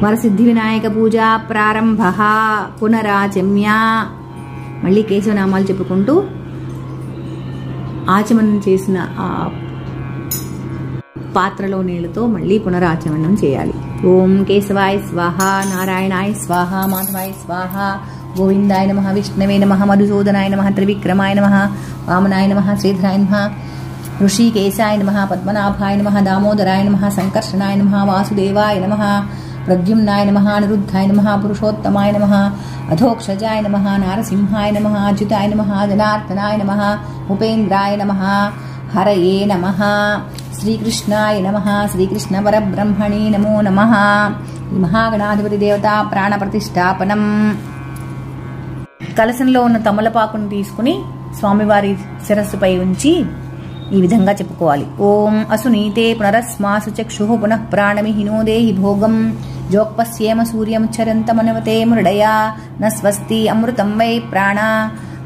వరసిద్ధి వినాయక పూజ ప్రారంభ పునరాచమ్య. మళ్ళీ కేశవనామాలు చెప్పుకుంటూ ఆచమనం చేసిన ఆ పాత్రలో నీళ్లతో మళ్ళీ పునరాచమనం చేయాలి. ఓం కేశవాయ స్వాహ, నారాయణాయ స్వాహ, మాధవాయ స్వాహ, గోవిందాయ నమః, విష్ణవే నమః, మధుసూదనాయ నమః, త్రివిక్రమాయ నమః, వామనాయ నమః, శ్రీధరాయ నమః, ఋషికేశాయ నమః, పద్మనాభాయ నమః, దామోదరాయ నమః, సంకర్షణాయ నమః, వాసుదేవాయ నమః, ప్రద్యుమ్నాయ నమః, అనిరుద్ధాయ నమః, పురుషోత్తమాయ నమః, అధోక్షజాయ నమః, నారసింహాయ నమః, అచ్యుతాయ నమః, జనార్దనాయ నమః, ఉపేంద్రాయ నమః, హరయే నమః, శ్రీకృష్ణాయ నమః, శ్రీకృష్ణ పరబ్రహ్మణే నమో నమః. ఈ మహాగణాధిపతి దేవత ప్రాణ ప్రతిష్టాపనం. కలశంలో ఉన్న తమలపాకును తీసుకుని స్వామివారి శిరస్సుపై ఉంచి ఈ విధంగా చెప్పుకోవాలి. ఓం అసునీతే పునరస్మాసు చక్షు పునః ప్రాణమిహినో దేహి భోగం జోక్పశ్యేమ సూర్యముచ్చరంతమనవతే మృడయా న స్వస్తి అమృతం వై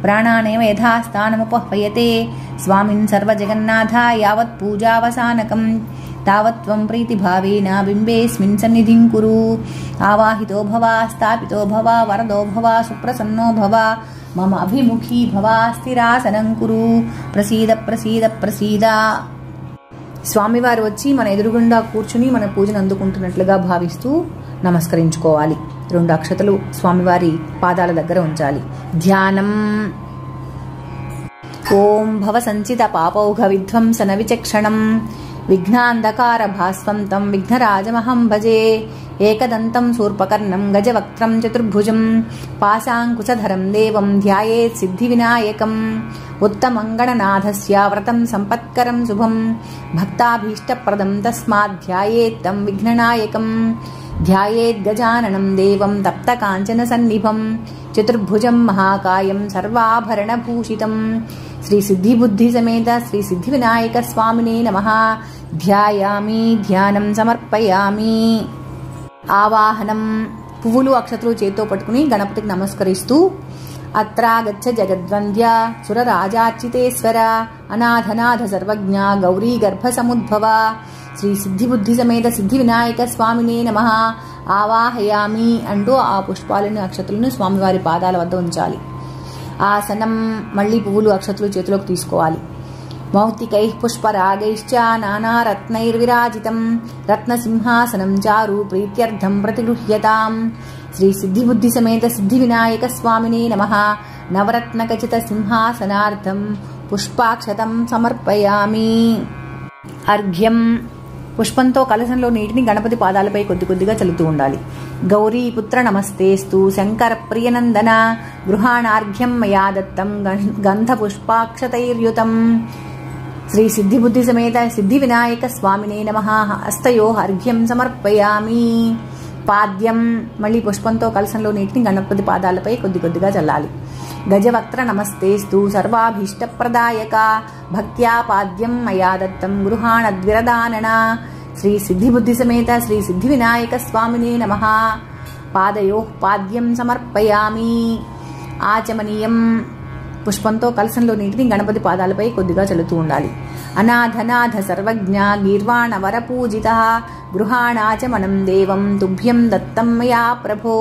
ప్రాణానేవ యథాస్థానముపహ్వయతే స్వామిన్ సర్వజగన్నాథ యావత్ పూజావసానకం తావత్వం ప్రీతిభావేన బింబేస్మిన్ సన్నిధిం కురు. ఆవాహితో భవ, స్థాపితో భవ, వరదో భవ, సుప్రసన్నో భవ, మమ అభిముఖీ భవ, స్థిరాసనం కురు. ప్రసీద ప్రసీద ప్రసీద. స్వామివారు వచ్చి మన ఎదురుగుండా కూర్చుని మన పూజను అందుకుంటున్నట్లుగా భావిస్తూ నమస్కరించుకోవాలి. 2 అక్షతలు స్వామివారి పాదాల దగ్గర ఉంచాలి. ధ్యానం. ఓం భవ సంచిత పాపౌఘ విధ్వంసన విచక్షణం విఘ్నాంధకార భాస్వం తం విఘ్నరాజమహం భజే. ఏకదంతం శూర్పకర్ణం గజవక్త్రం చతుర్భుజం పాశాంకుశధరం దేవం ధ్యాయేత్ సిద్ధి వినాయకం. ఉత్తమం గణనాథస్య వ్రతం సంపత్కరం శుభం భక్తాభీష్టప్రదం తస్మాత్ ధ్యాయేత్ తం విఘ్ననాయకం. ధ్యాయేత్ గజాననం దేవం తప్త కాంచన సన్నిభం చతుర్భుజం మహాకాయం సర్వాభరణభూషితం. శ్రీ సిద్ధి బుద్ధి సమేత శ్రీ సిద్ధి వినాయక స్వామినే నమః. ధ్యాయామి, ధ్యానం సమర్పయామి. ఆవాహనం. పువ్వులు అక్షతలు చేత్తో పట్టుకుని గణపతికి నమస్కరిస్తూ అత్రాగచ్చ జగద్వంద్య సురరాజార్చితేశ్వర అనాథనాథ సర్వజ్ఞ గౌరీ గర్భ సముద్భవ శ్రీ సిద్ధి బుద్ధి సమేత సిద్ధి వినాయక స్వామినే నమః. ఆవాహయామి అంటూ ఆ పుష్పాలను అక్షతలను స్వామివారి పాదాల వద్ద ఉంచాలి. ఆసనం. మళ్ళీ పువ్వులు అక్షతలు చేతిలోకి తీసుకోవాలి. మౌక్తికై పుష్పరాగైశ్చ నానారత్నైర్విరాజితం రత్నసింహాసనం చారు ప్రీత్యర్థం ప్రతిగృహ్యతాం. శ్రీ సిద్ధి బుద్ధి సమేత సిద్ధి వినాయక స్వామినే నమః. నవరత్నఖచిత సింహాసనార్థం పుష్పాక్షతం సమర్పయామి. అర్ఘ్యం. పుష్పంతో కలశంలో నీటిని గణపతి పాదాలపై కొద్ది కొద్దిగా చల్లుతూ ఉండాలి. గౌరీ పుత్ర నమస్తేస్తు శంకర ప్రియనందన గృహాణార్ఘ్యం మయా దత్తం గంధ పుష్పాక్షతైర్యుతం. శ్రీ సిద్ధి బుద్ధి సమేత సిద్ధి వినాయక స్వామినే నమః. హస్తయో అర్ఘ్యం సమర్పయామి. పాద్యం. మళ్ళీ పుష్పంతో కలశంలో నీటిని గణపతి పాదాలపై కొద్ది కొద్దిగా చల్లాలి. గజవక్త్ర నమస్తేస్తు సర్వాభీష్టప్రదాయక భక్త్యా పాద్యం మయా దత్తం గృహాణద్విరదానన. శ్రీ సిద్ధి బుద్ధి సమేత శ్రీ సిద్ధి వినాయక స్వామినే నమః. పాదయో పాద్యం సమర్పయామి. ఆచమనీయం. పుష్పంతో కలశంలో నీటిని గణపతి పాదాలపై కొద్దిగా చల్లుతూ ఉండాలి. అనాథనాథ సర్వజ్ఞ గీర్వాణ వరపూజిత గృహాణాచమనం దేవం తుభ్యం దత్తం మయా ప్రభో.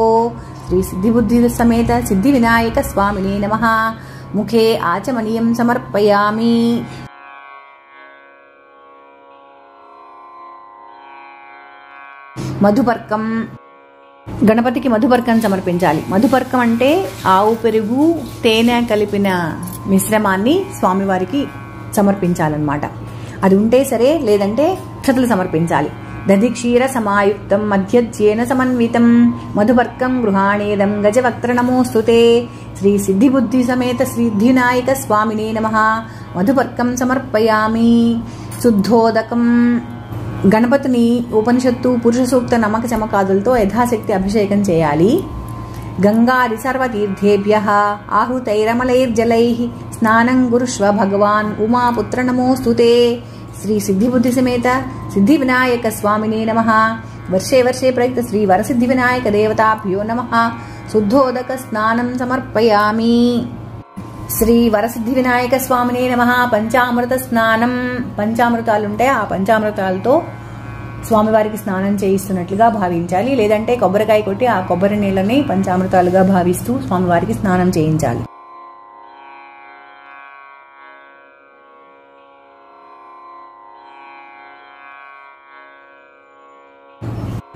శ్రీ సిద్ధి బుద్ధి సమేత సిద్ధి వినాయక స్వామినే నమః. ముఖే ఆచమనీయం సమర్పయామి. మధుపర్కం. గణపతికి మధుపర్కం సమర్పించాలి. మధుపర్కం అంటే ఆవు పెరుగు తేనె కలిపిన మిశ్రమాన్ని స్వామివారికి సమర్పించాలన్నమాట. అది ఉంటే సరే, లేదంటే అక్షతలు సమర్పించాలి. దధిక్షీర సమాయుక్తం మధ్యజ్యేన సమన్వితం మధుపర్కం గృహాణేదం గజవక్త్ర నమోస్తుతే. శ్రీ సిద్ధి బుద్ధి సమేత సిద్ధి వినాయక స్వామినే నమః. మధుపర్కం సమర్పయామి. శుద్ధోదకం. గణపతిని ఉపనిషత్తు పురుష సూక్త నమక చమకాదులతో యథాశక్తి అభిషేకం చేయాలి. గంగాది సర్వతీర్థేభ్యః ఆహృతైరమలైర్జలైః స్నానం గురుష్వ భగవాన్ ఉమాపుత్ర నమోస్తుతే. శ్రీ సిద్ధి బుద్ధి సమేత సిద్ధి వినాయక స్వామినే నమః. వర్షే వర్షే ప్రయుక్త శ్రీ వరసిద్ధి వినాయక దేవతాభ్యో నమః. శుద్ధోదక స్నానం సమర్పయామి. శ్రీ వరసిద్ధి వినాయక స్వామినే నమః. పంచామృత స్నానం. పంచామృతాలుంటే ఆ పంచామృతాలతో స్వామివారికి స్నానం చేయిస్తున్నట్లుగా భావించాలి. లేదంటే కొబ్బరికాయ కొట్టి ఆ కొబ్బరి నీళ్ళని పంచామృతాలుగా భావిస్తూ స్వామివారికి స్నానం చేయించాలి.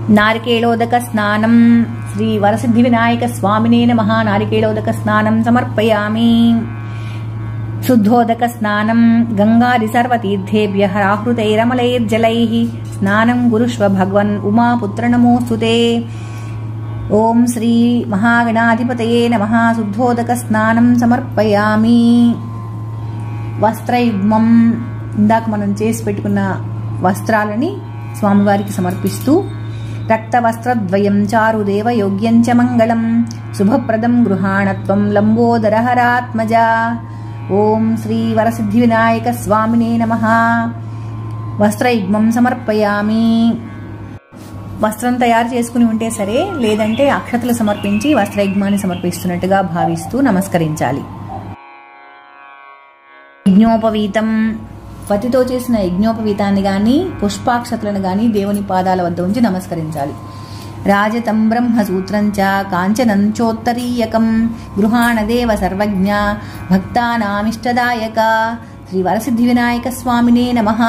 నారికేళోదక స్నానం. శ్రీ వరసిద్ధి వినాయక స్వామినే నమః. నారికేళోదక స్నానం సమర్పయామి. శుద్ధోదక స్నానం. గంగాది సర్వతీర్థేభ్యః ఆహృతైరమలైర్జలైః స్నానం గురుష్వ భగవన్ ఉమాపుత్ర నమోస్తుతే. ఓం శ్రీ మహాగణాధిపతయే నమః. శుద్ధోదక స్నానం సమర్పయామి. వస్త్రయుగ్మం. ఇందాక మనం చేసి పెట్టుకున్న వస్త్రాలని స్వామివారికి సమర్పిస్తూ రక్తవస్త్రద్వయం చారుదేవ యోగ్యం చ మంగళం శుభప్రదం గృహాణత్వం లంబోదరహరాత్మజ. ఓం శ్రీ వరసిద్ధి వినాయక స్వామినే నమః. వస్త్రయుగ్మం సమర్పయామి. వస్త్రం తయారు చేసుకుని ఉంటే సరే, లేదంటే అక్షతలు సమర్పించి వస్త్రయుగ్మాన్ని సమర్పిస్తున్నట్టుగా భావిస్తూ నమస్కరించాలి. యజ్ఞోపవీతం. పతితో చేసిన యజ్ఞోపవీతాన్ని గాని పుష్పాక్షతలను గాని దేవుని పాదాల వద్ద ఉంచి నమస్కరించాలి. రాజతం బ్రహ్మసూత్రం చ కాంచనం చోత్తరీయకం గృహాణదేవ సర్వజ్ఞ భక్తానామిష్టదాయక. శ్రీ వరసిద్ధి వినాయక స్వామినే నమః.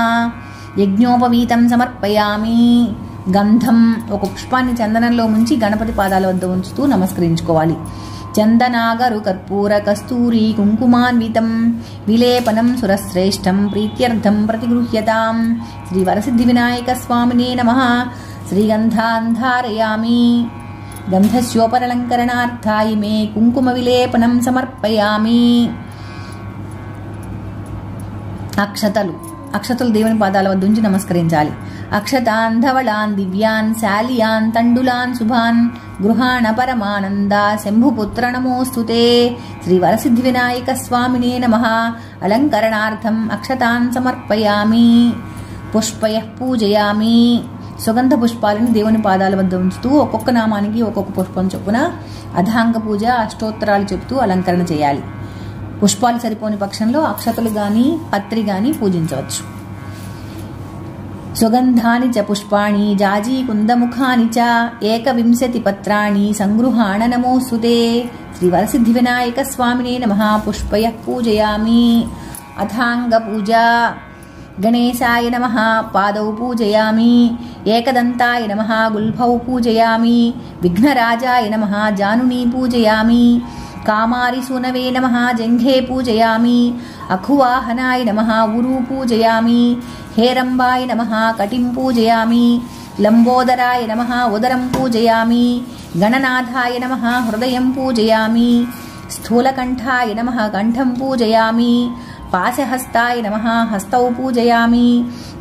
యజ్ఞోపవీతం సమర్పయామి. గంధం. ఒక పుష్పాన్ని చందనంలో ముంచి గణపతి పాదాల వద్ద ఉంచుతూ నమస్కరించుకోవాలి. చందనాగరు కర్పూర కస్తూరి కుంకుమాన్వితం విలేపనం సురశ్రేష్టం ప్రీత్యర్థం ప్రతిగృహ్యతాం. శ్రీ వరసిద్ధి వినాయక స్వామినే నమః. శ్రీగంధాన్ ధారయామి. గంధస్యోపరలంకరణార్థాయ మే కుంకుమ విలేపనం సమర్పయామి. అక్షతలు. అక్షతలు దేవుని పాదాల వద్ద ఉంచి నమస్కరించాలి. అక్షతాన్ ధవళాన్ దివ్యాన్ శాలియాన్ తండులాన్ శుభాన్ గృహాణ పరమానంద శంభుపుత్ర నమోస్తుతే. శ్రీ వరసిద్ధి వినాయక స్వామినే నమః. అలంకరణార్థం అక్షతాన్ సమర్పయామి. పుష్పయః పూజయామి. సుగంధ పుష్పాలను దేవుని పాదాల వద్ద ఉంచుతూ ఒక్కొక్క నామానికి ఒక్కొక్క పుష్పం చొప్పున అధాంగ పూజ అష్టోత్తరాలు చెబుతూ అలంకరణ చేయాలి. పుష్పాలు సరిపోని పక్షంలో అక్షతలు గాని పత్రి గాని పూజించవచ్చు. సుగంధాని చ పుష్పాణి జాజీ కుందముఖాని చ ఏకవింశతి పత్రాణి సంగృహాణ నమోస్తుతే. శ్రీ వరసిద్ధి వినాయక స్వామినే నమః. పుష్పయః పూజయామి. అథాంగ పూజ. గణేశాయ నమః. పాదౌ పూజయామి. ఏకదంతాయ నమః. గుల్ఫౌ పూజయామి. విఘ్నరాజాయ నమః. జానునీ పూజయామి. కామారి సూనవే నమః. జంఘే పూజయామి. అఖువాహనాయ నమః. ఉరు పూజయామి. హేరంబాయ నమః. కటిం పూజయామి. లంబోదరాయ నమః. ఉదరం పూజయామి. గణనాథాయ నమః. హృదయం పూజయామి. స్థూలకంఠాయ నమః. కంఠం పూజయామి. పాశహస్తాయ నమః. హస్తౌ పూజయామి.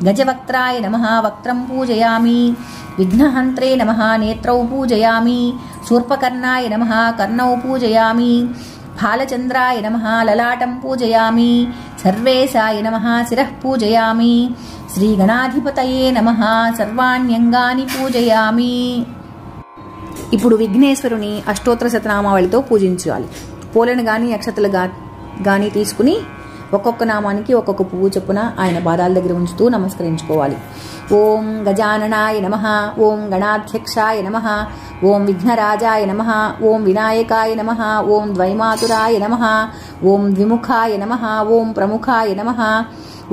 గజవక్త్రాయ నమః. వక్త్రం పూజయామి. విఘ్నహంత్రే నమః. నేత్రౌ పూజయామి. శూర్పకర్ణాయ నమః. కర్ణౌ పూజయామి. ఫాలచంద్రాయ నమః. లలాటం పూజయామి. సర్వేశాయ నమః. శిరః పూజయామి. శ్రీ గణాధిపతయే నమః. సర్వాణ్యంగాని పూజయామి. ఇప్పుడు విఘ్నేశ్వరుని అష్టోత్తర శతనామావళితో పూజించాలి. పూలను గాని అక్షతలు గాని తీసుకుని ఒక్కొక్క నామానికి ఒక్కొక్క పువ్వు చొప్పున ఆయన పాదాల దగ్గర ఉంచుతూ నమస్కరించుకోవాలి. ఓం గజాననాయ నమః. ఓం గణాధ్యక్షాయ నమః. ఓం విఘ్నరాజాయ నమః. ఓం వినాయకాయ నమః. ఓం ద్వైమాతురాయ నమః. ఓం ద్విముఖాయ నమః. ఓం ప్రముఖాయ నమః.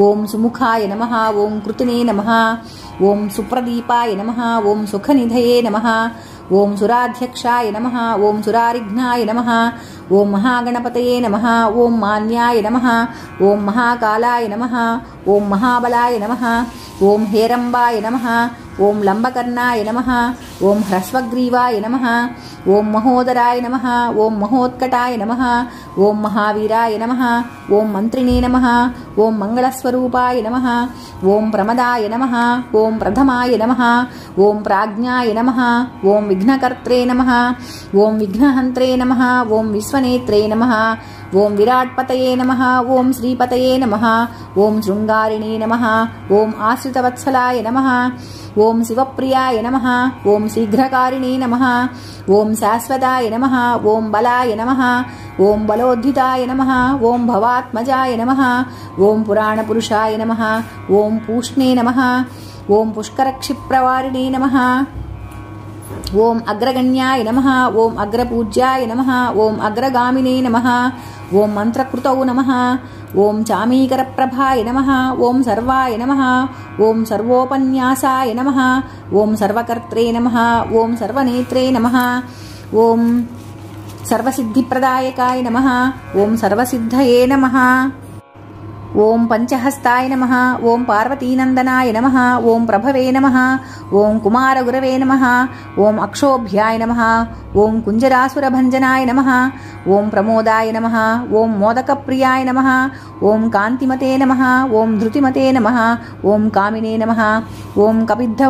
ఓం సుముఖాయ నమః. ఓం కృతినే నమః. ఓం సుప్రదీపాయ నమః. ఓం సుఖనిధయే నమః. ఓం సురాధ్యక్షాయ నమః. ఓం సురారిఘ్నాయ నమః. ఓం మహాగణపతయే నమః. ఓం మాన్యాయ నమః. ఓం మహాకాలాయ నమః. ఓం మహాబలాయ నమః. ఓం హేరంబాయ నమః. ఓం లంబకర్ణాయ నమః. ఓం హ్రస్వగ్రీవాయ నమః. ఓం మహోదరాయ నమః. ఓం మహోత్కటాయ నమః. ఓం మహావీరాయ నమః. ఓం మంత్రిణే నమః. ఓం మంగళస్వరూపాయ నమః. ఓం ప్రమదాయ నమః. ఓం ప్రథమాయ నమః. ఓం ప్రాజ్ఞాయ నమః. ఓం విఘ్నకర్త్రే నమః. ఓం విఘ్నహంత్రే నమః. ఓం విశ్వనేత్రే నమః. ఓం విరాట్పతయే నమః. ఓం శ్రీపతయే నమః. ఓం శృంగారిణే నమః. ఓం ఆశ్రితవత్సలాయ నమః. ఓం శివప్రియాయ నమః. ఓం శీఘ్రకారిణే నమః. ఓం శాశ్వతాయ నమః. ఓం బలాయ నమః. ఓం బలోద్ధితాయ నమః. ఓం భవాత్మజాయ నమః. ఓం పురాణపురుషాయ నమః. ఓం పూష్ణే నమః. ఓం పుష్కరక్షిప్రవారిణే నమః. ఓం అగ్రగణ్యాయ నమః. ఓం అగ్రపూజ్యాయ నమః. ఓం అగ్రగామినే నమః. ఓం మంత్రకృతౌ నమః. ఓం చామీకరప్రభాయ నమః. ఓం సర్వాయ నమః. ఓం సర్వోపన్యాసాయ నమః. ఓం సర్వకర్త్రే నమః. ఓం సర్వనేత్రే నమః. ఓం సర్వసిద్ధిప్రదాయకాయ నమః. ఓం సర్వసిద్ధయే నమః. ఓం పంచహస్తాయ నమః. ఓం పార్వతీనందనాయ నమః. ఓం ప్రభవే నమః. ఓం కుమారగురవే నమః. ఓం అక్షోభ్యాయ నమః. ఓం కుంజరాసురభంజనాయ నమః. ఓం ప్రమోదాయ నమః. ఓం మోదకప్రియాయ నమః. ఓం కాంతిమతే నమః. ఓం ధృతిమతే నమః. ఓం కామినే నమః. ఓం కపిద్ధ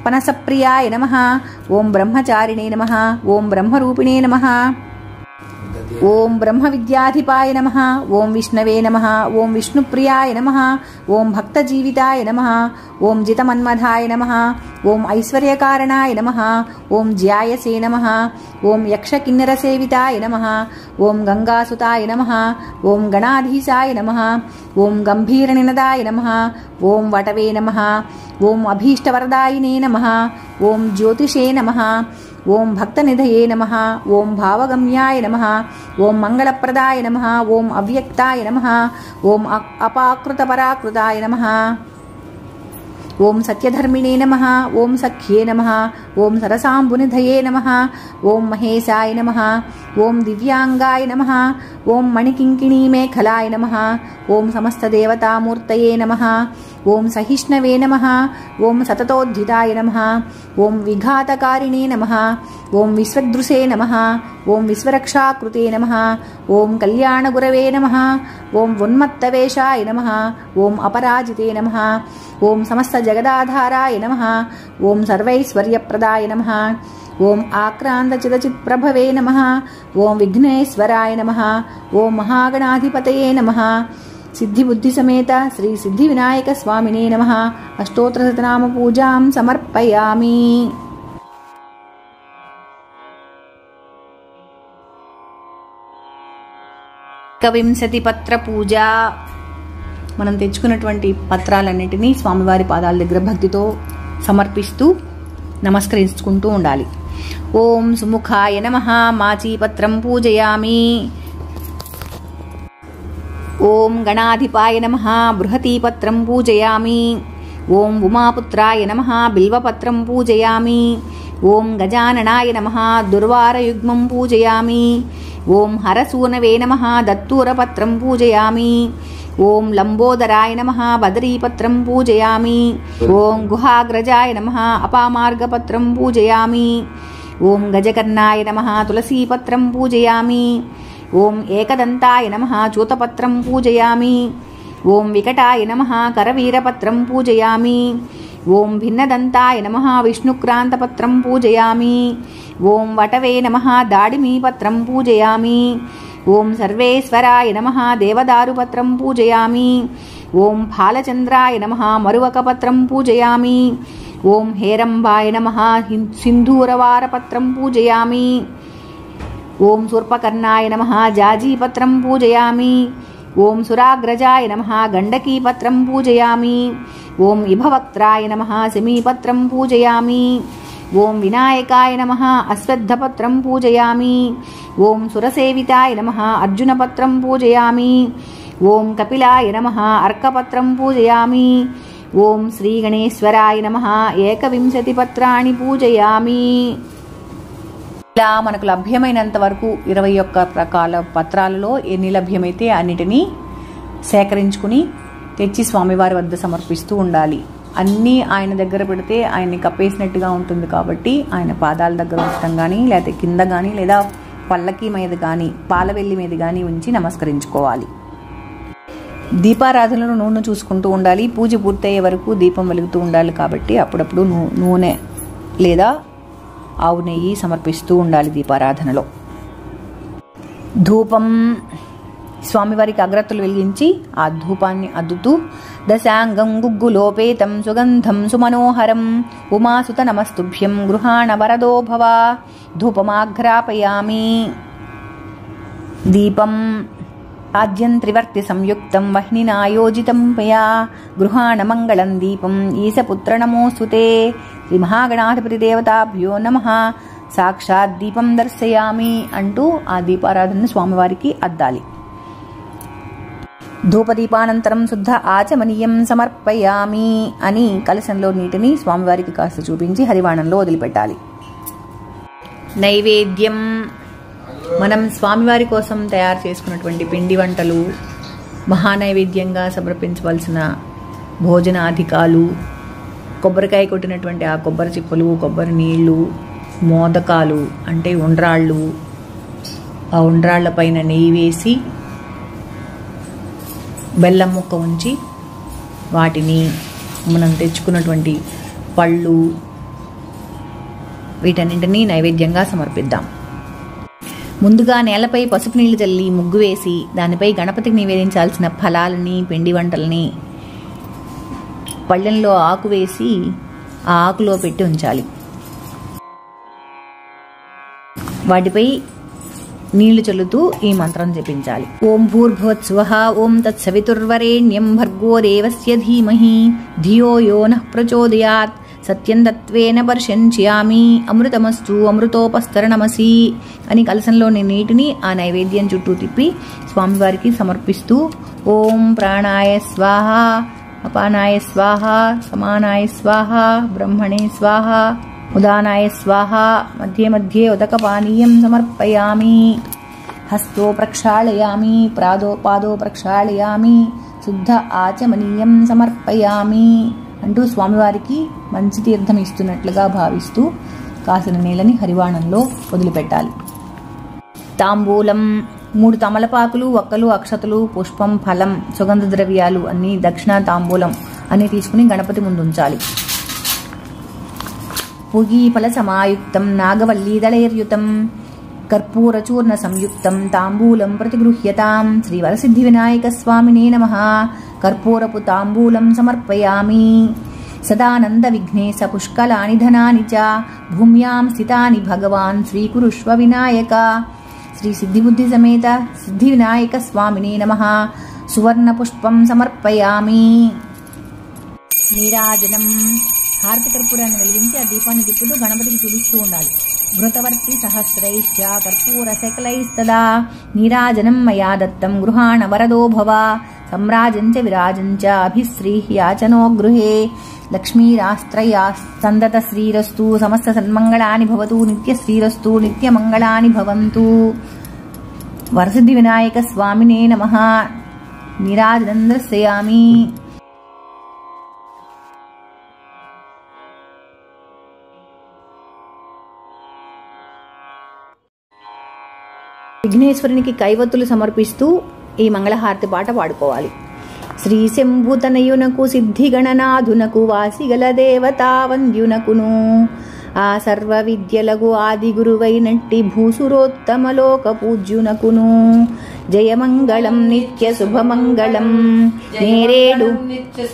పనసప్రియాయ నమః. ఓం బ్రహ్మచారిణే నమః. ఓం బ్రహ్మరూపిణే నమః. ఓం బ్రహ్మ విద్యాధిపాయ నమః. ఓం విష్ణవే నమః. ఓం విష్ణుప్రియాయ నమః. ఓం భక్తజీవితాయ నమః. ఓం జితమన్మధాయ నమః. ఓం ఐశ్వర్యకారణాయ నమః. ఓం జ్యాయసే నమః. ఓం యక్షకిన్నరసేవితాయ నమః. ఓం గంగాసుతాయ నమః. ఓం గణాధీశాయ నమః. ఓం గంభీరనినదాయ నమః. ఓం వటవే నమః. ఓం అభీష్టవరదాయినే నమః. ఓం జ్యోతిషే నమః. ఓం భక్తనిధయే నమః. ఓం భావగమ్యాయ నమః. ఓం మంగళప్రదాయ నమః. ఓం అవ్యక్తాయ నమః. ఓం అపాకృతపరాకృతాయ నమః. ఓం సత్యధర్మిణే నమః. ఓం సఖ్యే నమః. ఓం సరసాంబునిధయే నమః. ఓం మహేశాయ నమః. ఓం దివ్యాంగాయ నమః. ఓం మణికింకిణీమేఖలాయ నమః. ఓం సమస్తదేవతామూర్తయే నమః. ఓం సహిష్ణవే నమః. ఓం సతతోద్ధితాయ నమః. ఓం విఘాతకారిణే నమః. ఓం విశ్వదృశే నమః. ఓం విశ్వరక్షాకృతే నమః. ఓం కళ్యాణగురవే నమః. ఓం ఉన్మత్తవేషాయ నమః. ఓం అపరాజితే నమః. ఓం సమస్త జగదాధారాయ నమః. ఓం సర్వైశ్వర్యప్రదాయ నమః. ఓం ఆక్రాంతచిదచిత్ప్రభవే నమః. ఓం విఘ్నేశ్వరాయ నమః. ఓం మహాగణాధిపతయే నమః. సిద్ధిబుద్ధి సమేత శ్రీ సిద్ధి వినాయక స్వామినే నమః. అష్టోత్తరశతనామ పూజాం సమర్పయామి. ఏకవింశతి పత్ర పూజ. మనం తెచ్చుకున్నటువంటి పత్రాలన్నింటినీ స్వామివారి పాదాల దగ్గర భక్తితో సమర్పిస్తూ నమస్కరించుకుంటూ ఉండాలి. ఓం సుముఖాయ నమః. మాచీపత్రం పూజయామి. ఓం గణాధిపాయ నమః. బృహతీపత్రం పూజయామి. ఓం ఉమాపుత్రాయ నమః. బిల్వపత్రం పూజయామి. ఓం గజాననాయ నమః. దుర్వారయుగ్మం పూజయామి. ఓం హరసూనవే నమః. దత్తూరపత్రం పూజయామి. ఓం లంబోదరాయ నమః. బదరీపత్రం పూజయామి. ఓం గుహాగ్రజాయ నమః. అపామార్గపత్రం పూజయామి. ఓం గజకర్ణాయ నమః. తులసీపత్రం పూజయామి. ఓం ఏకదంతాయ నమః. చూతపత్రం పూజయామి. ఓం వికటాయ నమః. కరవీరపత్రం పూజయామి. ఓం భిన్నదంతాయ నమః. విష్ణుక్రాంతపత్రం పూజయామి. ఓం వటవే నమః. దాడిమీపత్రం పూజయామి. ఓం సర్వేశ్వరాయ నమః. దేవదారుపత్రం పూజయామి. ఓం ఫాలచంద్రాయ నమః. మరువకపత్రం పూజయామి. ఓం హేరంబాయ నమః. సింధూరవారపత్రం పూజయామి. ఓం శూర్పకర్ణాయ నమః. జాజీపత్రం పూజయామి. ఓం సురాగ్రజాయ నమః. గండకీపత్రం పూజయామి. ఓం ఇభవక్త్రాయ నమః. శమీపత్రం పూజయామి. ఓం వినాయకాయ నమః. అశ్వత్థపత్రం పూజయామి. ఓం సురసేవితాయ నమః. అర్జునపత్రం పూజయామి. ఓం కపిలాయ నమః. అర్కపత్రం పూజయామి. ఓం శ్రీగణేశ్వరాయ నమః. ఏకవింశతి పత్రాణి పూజయామి. ఇలా మనకు లభ్యమైనంత వరకు 21 రకాల పత్రాలలో ఎన్ని లభ్యమైతే అన్నిటినీ సేకరించుకుని తెచ్చి స్వామివారి వద్ద సమర్పిస్తూ ఉండాలి. అన్నీ ఆయన దగ్గర పెడితే ఆయన్ని కప్పేసినట్టుగా ఉంటుంది కాబట్టి ఆయన పాదాల దగ్గర ఉంచడం కానీ, లేకపోతే కింద కానీ, లేదా పల్లకి మీద కానీ, పాలవెల్లి మీద కానీ ఉంచి నమస్కరించుకోవాలి. దీపారాధనలో నూనె చూసుకుంటూ ఉండాలి. పూజ పూర్తయ్యే వరకు దీపం వెలుగుతూ ఉండాలి కాబట్టి అప్పుడప్పుడు నూనె లేదా ఆవు నెయ్యి సమర్పిస్తూ ఉండాలి దీపారాధనలో. ధూపం. స్వామివారికి అగ్రత్తులు వెలిగించి ఆ ధూపాన్ని అద్దుతూ దశాంగం గుగ్గులోపేతం సుగంధం సుమనోహరం ఉమాసుత నమస్తుభ్యం గృహాణ వరదో భవ. ధూపమాఘ్రాపయామి. దీపం. ఆద్యం త్రివర్తి సంయుక్తం వహ్నినాయోజితం మయా గృహాణమంగళం దీపం ఈశపుత్ర నమోస్తుతే శ్రీ మహాగణాధిపతి దేవతాభ్యో నమః సాక్షాత్ దీపం దర్శయామి అంటూ ఆ దీపారాధనను స్వామివారికి అద్దాలి. ధూపదీపానంతరం శుద్ధ ఆచమనీయం సమర్పయామి అని కలశంలో నీటిని స్వామివారికి కాస్త చూపించి హరివాణంలో వదిలిపెట్టాలి. నైవేద్యం మనం స్వామివారి కోసం తయారు చేసుకున్నటువంటి పిండి వంటలు, మహానైవేద్యంగా సమర్పించవలసిన భోజనాధికాలు, కొబ్బరికాయ కొట్టినటువంటి ఆ కొబ్బరి చిప్పలు, కొబ్బరి నీళ్లు, మోదకాలు అంటే ఉండ్రాళ్ళు, ఆ ఉండ్రాళ్ల పైన నెయ్యి వేసి బెల్లం ముక్క ఉంచి వాటిని మనం తెచ్చుకున్నటువంటి పళ్ళు వీటన్నింటినీ నైవేద్యంగా సమర్పిద్దాం. ముందుగా నేలపై పసుపు నీళ్లు చల్లి ముగ్గు వేసి దానిపై గణపతికి నివేదించాల్సిన ఫలాలని, పిండి వంటల్ని పళ్ళెంలో ఆకు వేసి ఆ ఆకులో పెట్టి ఉంచాలి. వాటిపై నీళ్లు చల్లుతూ ఈ మంత్రం జపించాలి. ఓం భూర్భువత్స్వః ఓం తత్సవితుర్వరేణ్యం భర్గో దేవస్య ధీమహి ధియో యో నః ప్రచోదయాత్ సత్యం తత్వేన పర్షంచ్యామి అమృతమస్తు అమృతోపస్తరణమసి అని కలశంలోని నీటిని ఆ నైవేద్యం చుట్టూ తిప్పి స్వామివారికి సమర్పిస్తూ ఓం ప్రాణాయ స్వాహ, అపానాయ స్వాహ, సమానాయ స్వాహ, బ్రహ్మణే స్వాహ, ఉదానాయ స్వాహ, మధ్య మధ్యే ఉదకపానీయం సమర్పయామి, హస్తో ప్రక్షాళయామి, పాదో ప్రక్షాళయామి, శుద్ధ ఆచమనీయం సమర్పయామి అంటూ స్వామివారికి మంచి తీర్థం ఇస్తున్నట్లుగా భావిస్తూ కాసిన నీళ్ళని హరివాణంలో వదిలిపెట్టాలి. తాంబూలం 3 తమలపాకులు, ఒక్కలు, అక్షతలు, పుష్పం, ఫలం, సుగంధ ద్రవ్యాలు అన్ని దక్షిణ తాంబూలం అని తీసుకుని గణపతి ముందు ఉంచాలి. పుగీఫల సమాయుక్తం నాగవల్లీదళైర్యుతం కర్పూరచూర్ణ సంయుక్తం తాంబూలం ప్రతిగృహ్యతాం శ్రీ వరసిద్ధి వినాయక స్వామినే నమః కర్పూరపు తాంబూలం సమర్పయామి. సదానంద విఘ్నేశ పుష్కలాని ధనాని చ భూమ్యాం స్థితాని భగవాన్ స్వీకురుష్వ వినాయక శ్రీ సిద్ధిబుద్ధి సమేత సిద్ధి వినాయక స్వామినే నమః సువర్ణ పుష్పం సమర్పయామి. నీరాజనం హారతి కర్పూరాన్ని వెలిగించి ఆ దీపాన్ని తిప్పుతూ గణపతికి చూపిస్తూ ఉండాలి. ఘృతవర్తి సహస్రైశ్చ కర్పూర శకలైస్తదా నీరాజనం మయా దత్తం గృహాణ వరదో భవ సమ్రాజంచ విరాజంచ అభిశ్రీః యాచనో గృహే లక్ష్మీరాస్త్రయా సందత శ్రీరస్తు సమస్త సన్మంగళాని భవతు నిత్య శ్రీరస్తు నిత్యమంగళాని భవంతు. వరసిద్ధి వినాయక స్వామినే నమః. నీరాజనం దర్శయామి. విఘ్నేశ్వరునికి కైవత్తులు సమర్పిస్తూ ఈ మంగళహారతి పాట పాడుకోవాలి. శ్రీ శంభుతనయునకు సిద్ధిగణనాథునకు వాసిగల దేవతా వంద్యునకును ఆ సర్వ విద్యలగు ఆది గురువైనట్టి భూసురోత్తమలోక పూజ్యునకును జయమంగళం నిత్య శుభమంగళం నేరేడు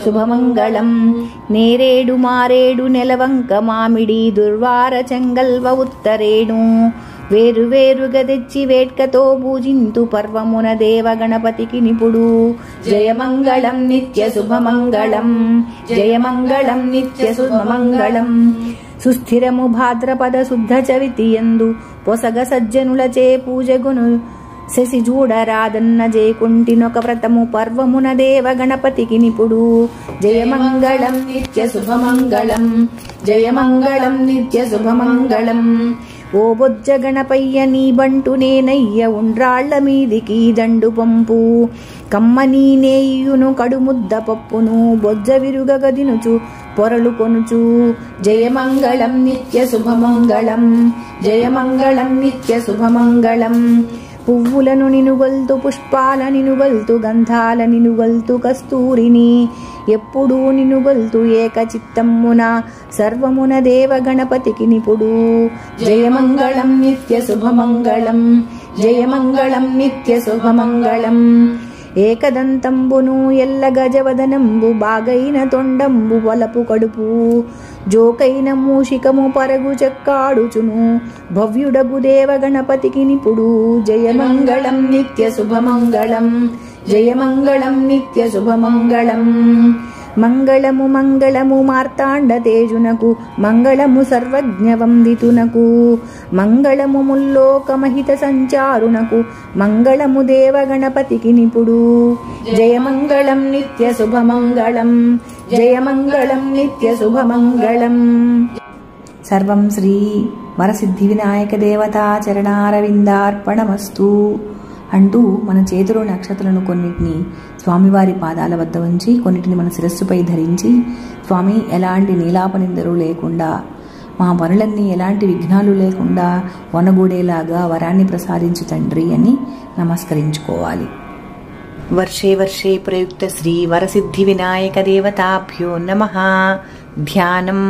శుభమంగళం నేరేడు మారేడు నెలవంక మామిడి దుర్వార చెంగల్వ ఉత్తరేణు వేరు వేరుగా తెచ్చి వేట్కతో పూజింతు పర్వమున దేవ గణపతికి నిపుడు జయమంగళం నిత్య శుభమంగళం జయమంగళం నిత్య శుభమంగళం. సుస్థిరము భాద్రపద శుద్ధ చవితియందు పొసగ సజ్జనులచే పూజగును శశి చూడరాదన్న జయకుంటినొక వ్రతము పర్వమున దేవ గణపతికి నిపుడు జయమంగళం నిత్య శుభమంగళం జయమంగళం నిత్య శుభమంగళం. ఓ బొజ్జ గణపయ్య నీ బంటు నేనయ్య ఉండ్రాళ్ల మీదికి దండు పంపు కమ్మనీ నేయును కడుముద్ద పప్పును బొజ్జ విరుగగదినుచు పొరలు కొనుచు జయమంగళం నిత్య శుభమంగళం జయమంగళం నిత్య శుభమంగళం. పువ్వులను నినుగొల్తు పుష్పాల నినుగొల్తు గంధాల నినుగొల్తు కస్తూరిని ఎప్పుడూ నినుగొల్తు ఏక చిత్తమ్మున సర్వమున దేవ గణపతికి నిపుడు జయమంగళం నిత్య శుభమంగళం జయమంగళం నిత్య శుభమంగళం. ఏకదంతంబును ఎల్ల గజవదనంబు బాగైన తొండంబు వలపు కడుపు జోకైన మూషికము పరగు చెక్కాడుచును భవ్యుడగు దేవ గణపతికి నిపుడు జయమంగళం నిత్య శుభమంగళం జయమంగళం నిత్య శుభమంగళం మంగళము మంగళము మార్తాండ తేజునకు మంగళము సర్వజ్ఞ వందితునకు మంగళము ముల్లోకమహిత సంచారునకు మంగళము దేవ గణపతికి నిపుడు జయమంగళం నిత్య శుభమంగళం జయమంగళం నిత్య శుభమంగళం. సర్వం శ్రీ వరసిద్ధి వినాయక దేవతా చరణారవిందార్పణమస్తు అంటూ మన చేతిలోని అక్షతలను కొన్నిటిని స్వామివారి పాదాల వద్ద ఉంచి కొన్నిటిని మన శిరస్సుపై ధరించి, స్వామి ఎలాంటి నీలాపనిందరు లేకుండా మా పనులన్నీ ఎలాంటి విఘ్నాలు లేకుండా వనగూడేలాగా వరాన్ని ప్రసాదించు తండ్రి అని నమస్కరించుకోవాలి. వర్షే వర్షే ప్రయుక్త శ్రీ వరసిద్ధి వినాయక దేవతాభ్యో నమః. ధ్యానం.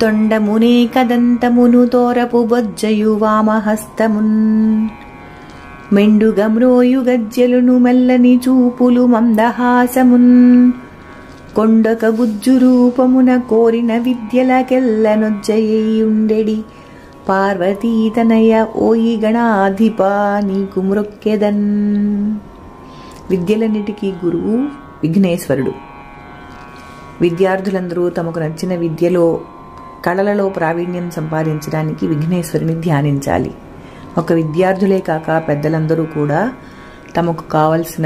తొండమునే కదంతమును తోరపు బొజ్జయు వామహస్తమున్ మెండుగమ్రోయు గజ్జలును మెల్లని చూపులు మందహాసమున్ కొండక గుజ్జు రూపమున కోరిన విద్యలకెల్లనొజ్జయుండెడి పార్వతీతనయ ఓయి గణాధిప నీకు మ్రొక్కెదన్. విద్యలన్నిటికీ గురువు విఘ్నేశ్వరుడు. విద్యార్థులందరూ తమకు నచ్చిన విద్యలో కళలలో ప్రావీణ్యం సంపాదించడానికి విఘ్నేశ్వరుని ధ్యానించాలి. ఒక విద్యార్థులే కాక పెద్దలందరూ కూడా తమకు కావలసిన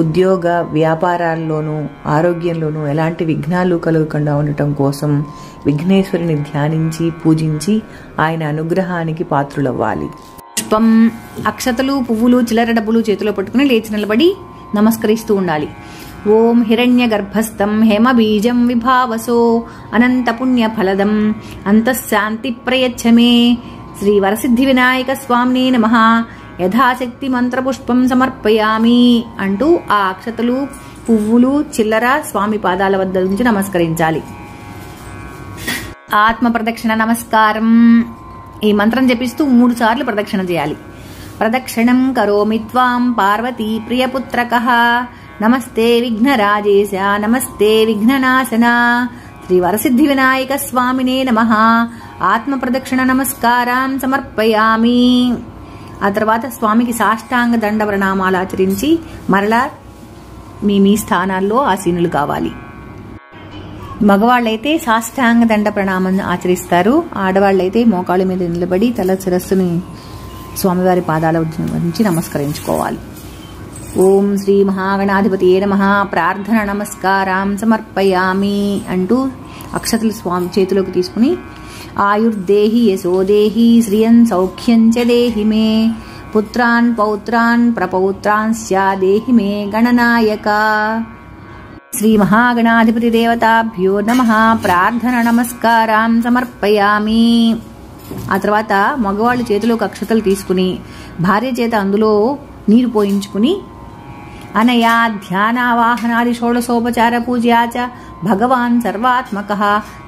ఉద్యోగ వ్యాపారాల్లోనూ ఆరోగ్యంలోనూ ఎలాంటి విఘ్నాలు కలగకుండా ఉండటం కోసం విఘ్నేశ్వరుని ధ్యానించి పూజించి ఆయన అనుగ్రహానికి పాత్రులవ్వాలి. పుష్పం, అక్షతలు, పువ్వులు, చిల్లర డబ్బులు చేతిలో పట్టుకుని లేచి నిలబడి నమస్కరిస్తూ ఉండాలి. ఓం హిరణ్య గర్భస్థం హేమబీజం విభావసో అనంత పుణ్య ఫలదం అంతఃశాంతి ప్రయచ్చమే శ్రీ వరసిద్ధి వినాయక స్వామినే నమః. యథాశక్తి మంత్రపుష్పం సమర్పయామి అంటూ ఆ అక్షతలు, పువ్వులు, చిల్లర స్వామి పాదాల వద్ద నుంచి నమస్కరించాలి. ఆత్మ ప్రదక్షిణ నమస్కారం. ఈ మంత్రం జపిస్తూ 3 సార్లు ప్రదక్షిణ చేయాలి. ప్రదక్షిణం కరోమి త్వాం పార్వతీ ప్రియపుత్రకః నమస్తే విఘ్నరాజేశ నమస్తే విఘ్ననాశన శ్రీ వరసిద్ధి వినాయక స్వామినే నమః. ఆత్మ ప్రదక్షిణ నమస్కారం సమర్పయామి. ఆ తర్వాత స్వామికి సాష్టాంగ దండ ప్రణామాలు ఆచరించి మరలా మీ స్థానాల్లో ఆసీనులు కావాలి. మగవాళ్ళైతే సాష్టాంగ దండ ప్రణామం ఆచరిస్తారు. ఆడవాళ్ళైతే మోకాళ్ళ మీద నిలబడి తల శిరస్సుని స్వామివారి పాదాల నుంచి నమస్కరించుకోవాలి. ఓం శ్రీ మహాగణాధిపతి నమః. ప్రార్థన నమస్కారం సమర్పయామి అంటూ అక్షతలు స్వామి చేతిలోకి తీసుకుని ఆయుర్దేహి యశోదేహి శ్రియం సౌఖ్యం చ దేహి మే పుత్రాన్ పౌత్రాన్ ప్రపౌత్రాంశ్చ దేహి మే గణనాయక. శ్రీ మహాగణాధిపతి దేవతాభ్యో నమః. ప్రార్థన నమస్కారం సమర్పయామి. ఆ తర్వాత మగవాళ్ళు చేతిలోకి అక్షతలు తీసుకుని భార్య చేత అందులో నీరు పోయించుకుని అనయా ధ్యానావాహనాది షోడశోపచార పూజయా చ భగవాన్ సర్వాత్మకః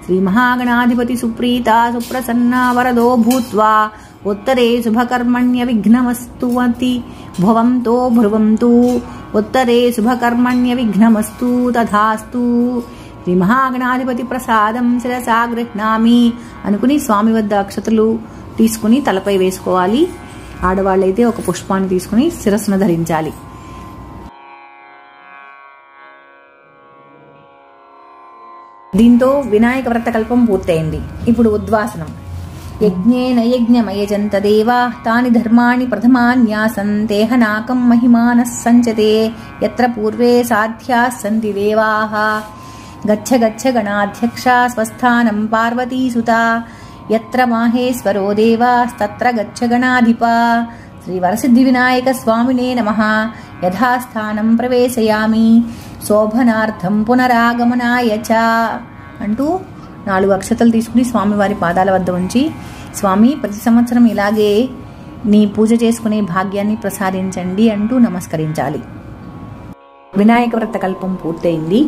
శ్రీ మహాగణాధిపతి సుప్రీత సుప్రసన్న వరదో భూత్వా ఉత్తరే శుభకర్మణ్య విఘ్నమస్తు భవంతో భ్రువంతు ఉత్తరే శుభకర్మణ్య విఘ్నమస్తు తథాస్తు. శ్రీ మహాగణాధిపతి ప్రసాదం శిరసా గృహ్ణామి అనుకుని స్వామి వద్ద అక్షతలు తీసుకుని తలపై వేసుకోవాలి. ఆడవాళ్ళైతే ఒక పుష్పాన్ని తీసుకుని శిరస్సును ధరించాలి. దీంతో వినాయక వ్రత కల్పం పూర్తయింది. ఇప్పుడు ఉద్వాసనం. యజ్ఞేన యజ్ఞమయజంత దేవా తాని ధర్మాణి ప్రథమాన్యాసన్ తేహనాకం మహిమానః సంచతే యత్ర పూర్వే సాధ్యాః సంతి దేవాః. గచ్చ గచ్చ గణాధ్యక్ష స్వస్థానం పార్వతీసుతా యత్ర మాహేశ్వరో దేవాస్తత్ర గచ్చ గణాధిప. శ్రీ వరసిద్ధి వినాయక స్వామినే నమః. యథాస్థానం ప్రవేశయామి శోభనార్థం పునరాగమనాయ చ అంటూ 4 అక్షతలు తీసుకుని స్వామివారి పాదాల వద్ద ఉంచి, స్వామి ప్రతి సంవత్సరం ఇలాగే నీ పూజ చేసుకునే భాగ్యాన్ని ప్రసాదించండి అంటూ నమస్కరించాలి. వినాయక వ్రత కల్పం పూర్తయింది.